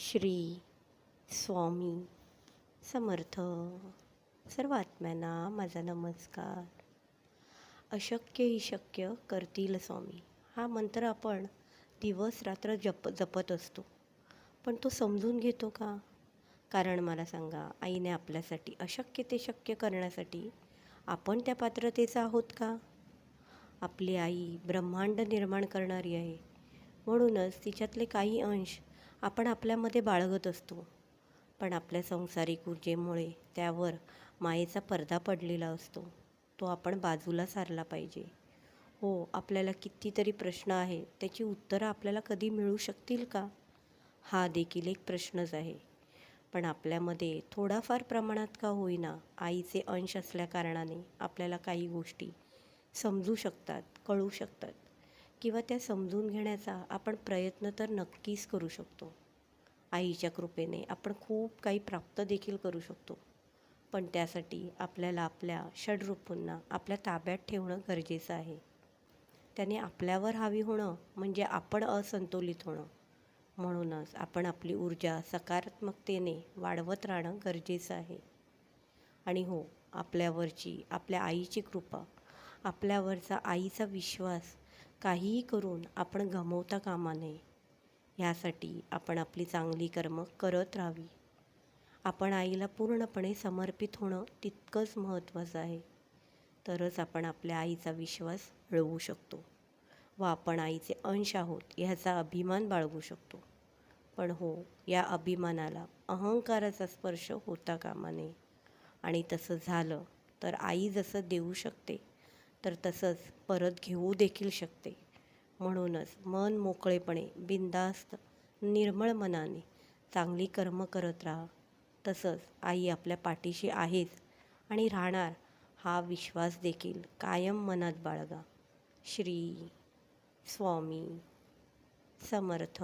श्री स्वामी समर्थ. सर्व आत्म्यांना माझा नमस्कार. अशक्य ही शक्य करतील स्वामी हा मंत्र आपण दिवस रात्र जपत असतो, पण तो समजून घेतो का? कारण मला सांगा, आईने आपल्यासाठी अशक्य ते शक्य करण्यासाठी आपण त्या पात्रतेचा आहोत का? आपली आई ब्रह्मांड निर्माण करणारी आहे, म्हणूनच तिच्यातले काही अंश आपण आपल्यामध्ये बाळगत असतो. पण आपल्या संसारिक ऊर्जेमुळे त्यावर मायेचा पडदा पडलेला असतो, तो आपण बाजूला सारला पाहिजे. हो, आपल्याला कितीतरी प्रश्न आहे, त्याची उत्तरं आपल्याला कधी मिळू शकतील का? हा देखील एक प्रश्नच आहे. पण आपल्यामध्ये थोडाफार प्रमाणात का होईना आईचे अंश असल्याकारणाने आपल्याला काही गोष्टी समजू शकतात, कळू शकतात, किंवा त्या समजून घेण्याचा आपण प्रयत्न तर नक्कीच करू शकतो. आईच्या कृपेने आपण खूप काही प्राप्त देखील करू शकतो, पण त्यासाठी आपल्याला आपल्या षड्रूपांना आपल्या ताब्यात ठेवणं गरजेचं आहे. त्याने आपल्यावर हावी होणं म्हणजे आपण असंतुलित होणं. म्हणूनच आपण आपली ऊर्जा सकारात्मकतेने वाढवत राहणं गरजेचं आहे. आणि हो, आपल्यावरची आपल्या आईची कृपा, आपल्यावरचा आईचा विश्वास काहीही करून आपण गमावता कामा नये. ह्यासाठी आपण आपली चांगली कर्म करत राहावी. आपण आईला पूर्णपणे समर्पित होणं तितकंच महत्त्वाचं आहे. तरच आपण आपल्या आईचा विश्वास मिळवू शकतो व आपण आईचे अंश आहोत ह्याचा अभिमान बाळगू शकतो. पण हो, या अभिमानाला अहंकाराचा स्पर्श होता कामा नये. आणि तसं झालं तर आई जसं देऊ शकते, तर तसंच परत घेऊ देखील शकते. म्हणूनच मन मोकळेपणे, बिनधास्त, निर्मळ मनाने चांगली कर्म करत राहा. तसंच आई आपल्या पाठीशी आहेच आणि राहणार हा विश्वास देखील कायम मनात बाळगा. श्री स्वामी समर्थ.